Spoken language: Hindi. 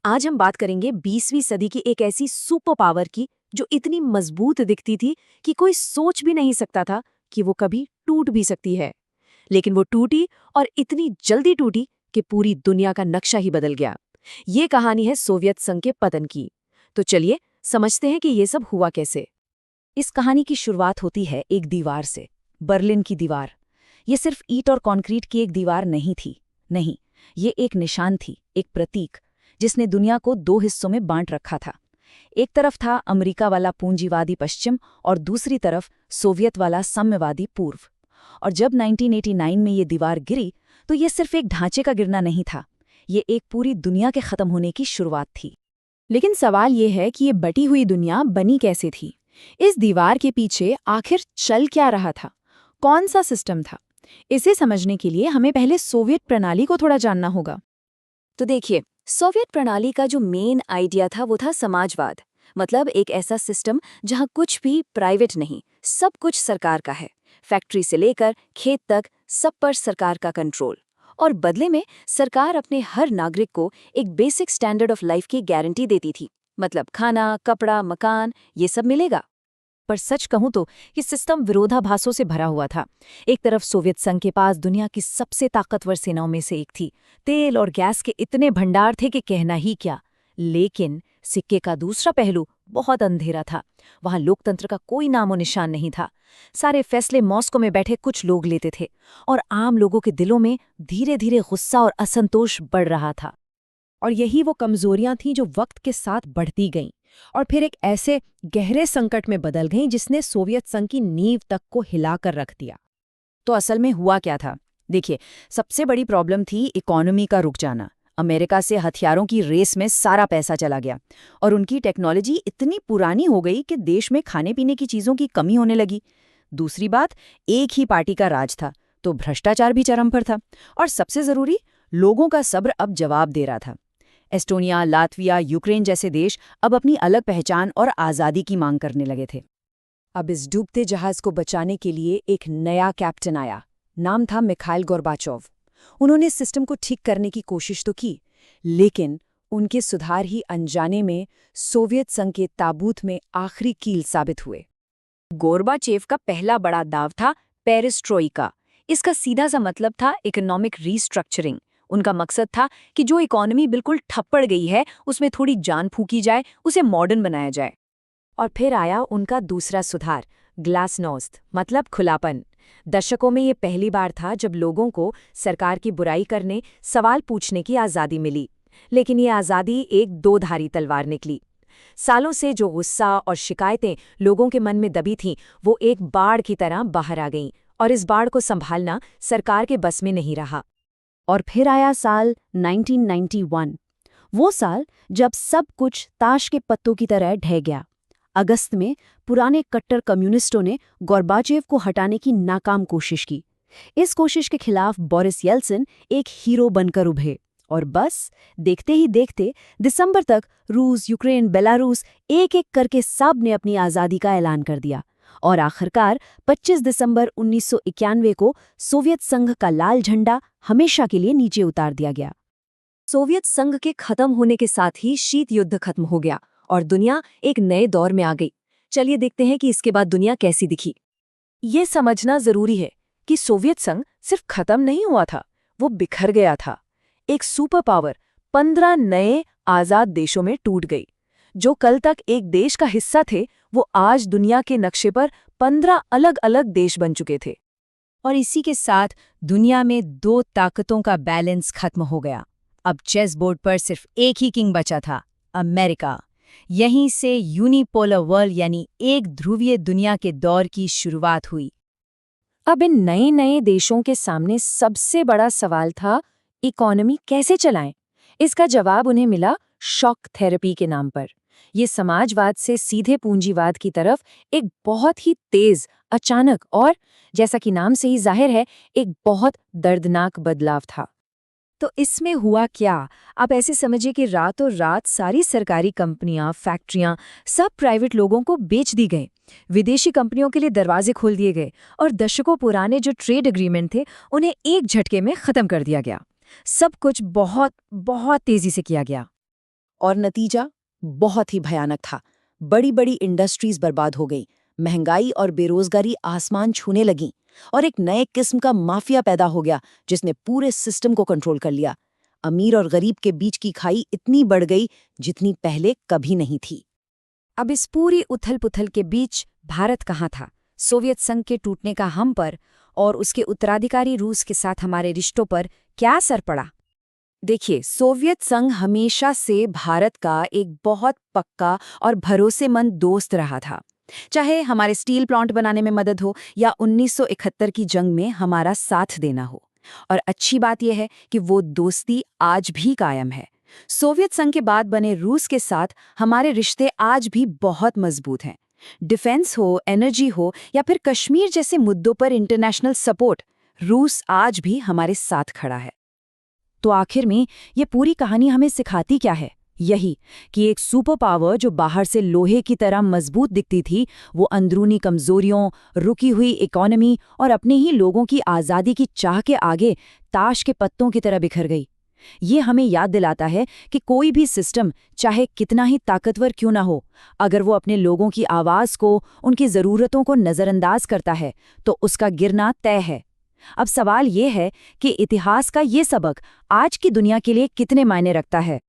आज हम बात करेंगे 20वीं सदी की एक ऐसी सुपर पावर की जो इतनी मजबूत दिखती थी कि कोई सोच भी नहीं सकता था कि वो कभी टूट भी सकती है। लेकिन वो टूटी और इतनी जल्दी टूटी कि पूरी दुनिया का नक्शा ही बदल गया। ये कहानी है सोवियत संघ के पतन की। तो चलिए समझते हैं कि ये सब हुआ कैसे। इस कहानी की शुरुआत होती है एक दीवार से, बर्लिन की दीवार। ये सिर्फ ईंट और कंक्रीट की एक दीवार नहीं थी। नहीं, ये एक निशान थी, एक प्रतीक, जिसने दुनिया को दो हिस्सों में बांट रखा था। एक तरफ था अमेरिका वाला पूंजीवादी पश्चिम और दूसरी तरफ सोवियत वाला साम्यवादी पूर्व। और जब 1989 में ये दीवार गिरी तो ये सिर्फ एक ढांचे का गिरना नहीं था, ये एक पूरी दुनिया के खत्म होने की शुरुआत थी। लेकिन सवाल ये है कि ये बटी हुई दुनिया बनी कैसे थी। इस दीवार के पीछे आखिर चल क्या रहा था, कौन सा सिस्टम था। इसे समझने के लिए हमें पहले सोवियत प्रणाली को थोड़ा जानना होगा। तो देखिए, सोवियत प्रणाली का जो मेन आइडिया था वो था समाजवाद। मतलब एक ऐसा सिस्टम जहां कुछ भी प्राइवेट नहीं, सब कुछ सरकार का है। फैक्ट्री से लेकर खेत तक सब पर सरकार का कंट्रोल। और बदले में सरकार अपने हर नागरिक को एक बेसिक स्टैंडर्ड ऑफ लाइफ की गारंटी देती थी। मतलब खाना, कपड़ा, मकान, ये सब मिलेगा। पर सच कहूं तो ये सिस्टम विरोधाभासों से भरा हुआ था। एक तरफ सोवियत संघ के पास दुनिया की सबसे ताकतवर सेनाओं में से एक थी, तेल और गैस के इतने भंडार थे कि कहना ही क्या। लेकिन सिक्के का दूसरा पहलू बहुत अंधेरा था। वहां लोकतंत्र का कोई नामो निशान नहीं था। सारे फैसले मॉस्को में बैठे कुछ लोग लेते थे और आम लोगों के दिलों में धीरे धीरे गुस्सा और असंतोष बढ़ रहा था। और यही वो कमजोरियां थीं जो वक्त के साथ बढ़ती गईं और फिर एक ऐसे गहरे संकट में बदल गईं जिसने सोवियत संघ की नींव तक को हिलाकर रख दिया। तो असल में हुआ क्या था? देखिए, सबसे बड़ी प्रॉब्लम थी इकोनॉमी का रुक जाना। अमेरिका से हथियारों की रेस में सारा पैसा चला गया और उनकी टेक्नोलॉजी इतनी पुरानी हो गई कि देश में खाने पीने की चीज़ों की कमी होने लगी। दूसरी बात, एक ही पार्टी का राज था, तो भ्रष्टाचार भी चरम पर था। और सबसे ज़रूरी, लोगों का सब्र अब जवाब दे रहा था। एस्टोनिया, लातविया, यूक्रेन जैसे देश अब अपनी अलग पहचान और आज़ादी की मांग करने लगे थे। अब इस डूबते जहाज को बचाने के लिए एक नया कैप्टन आया। नाम था मिखाइल गोर्बाचोव। उन्होंने सिस्टम को ठीक करने की कोशिश तो की, लेकिन उनके सुधार ही अनजाने में सोवियत संघ के ताबूत में आखिरी कील साबित हुए। गोर्बाचेव का पहला बड़ा दाव था पेरिस्ट्रोइका। इसका सीधा सा मतलब था इकोनॉमिक रीस्ट्रक्चरिंग। उनका मकसद था कि जो इकोनॉमी बिल्कुल ठप पड़ गई है उसमें थोड़ी जान फूकी जाए, उसे मॉडर्न बनाया जाए। और फिर आया उनका दूसरा सुधार, ग्लासनोस्त, मतलब खुलापन। दशकों में ये पहली बार था जब लोगों को सरकार की बुराई करने, सवाल पूछने की आज़ादी मिली। लेकिन ये आज़ादी एक दो-धारी तलवार निकली। सालों से जो गुस्सा और शिकायतें लोगों के मन में दबी थीं, वो एक बाढ़ की तरह बाहर आ गईं और इस बाढ़ को संभालना सरकार के बस में नहीं रहा। और फिर आया साल 1991, वो साल जब सब कुछ ताश के पत्तों की तरह ढह गया। अगस्त में पुराने कट्टर कम्युनिस्टों ने गोर्बाचेव को हटाने की नाकाम कोशिश की। इस कोशिश के खिलाफ बोरिस येल्सिन एक हीरो बनकर उभरे और बस देखते ही देखते दिसंबर तक रूस, यूक्रेन, बेलारूस एक-एक करके सब ने अपनी आज़ादी का ऐलान कर दिया। और आखिरकार 25 दिसंबर 1991 को सोवियत संघ का लाल झंडा हमेशा के लिए नीचे उतार दिया गया। सोवियत संघ के खत्म होने के साथ ही शीत युद्ध खत्म हो गया और दुनिया एक नए दौर में आ गई। चलिए देखते हैं कि इसके बाद दुनिया कैसी दिखी। ये समझना जरूरी है कि सोवियत संघ सिर्फ खत्म नहीं हुआ था, वो बिखर गया था। एक सुपर पावर 15 नए आजाद देशों में टूट गई। जो कल तक एक देश का हिस्सा थे, वो आज दुनिया के नक्शे पर 15 अलग अलग देश बन चुके थे। और इसी के साथ दुनिया में दो ताकतों का बैलेंस खत्म हो गया। अब चेस बोर्ड पर सिर्फ एक ही किंग बचा था, अमेरिका। यहीं से यूनिपोलर वर्ल्ड यानी एक ध्रुवीय दुनिया के दौर की शुरुआत हुई। अब इन नए नए देशों के सामने सबसे बड़ा सवाल था, इकोनॉमी कैसे चलाएं। इसका जवाब उन्हें मिला शॉक थेरेपी के नाम पर। ये समाजवाद से सीधे पूंजीवाद की तरफ एक बहुत ही तेज, अचानक और, जैसा कि नाम से ही जाहिर है, एक बहुत दर्दनाक बदलाव था। तो इसमें हुआ क्या? आप ऐसे समझिए कि रातों रात सारी सरकारी कंपनियां, फैक्ट्रियां, सब प्राइवेट लोगों को बेच दी गई। विदेशी कंपनियों के लिए दरवाजे खोल दिए गए और दशकों पुराने जो ट्रेड एग्रीमेंट थे उन्हें एक झटके में खत्म कर दिया गया। सब कुछ बहुत बहुत तेजी से किया गया। और नतीजा बहुत ही भयानक था। बड़ी बड़ी इंडस्ट्रीज बर्बाद हो गई, महंगाई और बेरोजगारी आसमान छूने लगी, और एक नए किस्म का माफिया पैदा हो गया जिसने पूरे सिस्टम को कंट्रोल कर लिया। अमीर और गरीब के बीच की खाई इतनी बढ़ गई जितनी पहले कभी नहीं थी। अब इस पूरी उथल-पुथल के बीच भारत कहाँ था? सोवियत संघ के टूटने का हम पर और उसके उत्तराधिकारी रूस के साथ हमारे रिश्तों पर क्या असर पड़ा? देखिए, सोवियत संघ हमेशा से भारत का एक बहुत पक्का और भरोसेमंद दोस्त रहा था। चाहे हमारे स्टील प्लांट बनाने में मदद हो या 1971 की जंग में हमारा साथ देना हो। और अच्छी बात यह है कि वो दोस्ती आज भी कायम है। सोवियत संघ के बाद बने रूस के साथ हमारे रिश्ते आज भी बहुत मजबूत हैं। डिफेंस हो, एनर्जी हो या फिर कश्मीर जैसे मुद्दों पर इंटरनेशनल सपोर्ट, रूस आज भी हमारे साथ खड़ा है। तो आखिर में ये पूरी कहानी हमें सिखाती क्या है? यही कि एक सुपर पावर जो बाहर से लोहे की तरह मजबूत दिखती थी, वो अंदरूनी कमजोरियों, रुकी हुई इकोनॉमी और अपने ही लोगों की आज़ादी की चाह के आगे ताश के पत्तों की तरह बिखर गई। ये हमें याद दिलाता है कि कोई भी सिस्टम, चाहे कितना ही ताकतवर क्यों ना हो, अगर वो अपने लोगों की आवाज़ को, उनकी ज़रूरतों को नज़रअंदाज करता है, तो उसका गिरना तय है। अब सवाल ये है कि इतिहास का ये सबक आज की दुनिया के लिए कितने मायने रखता है।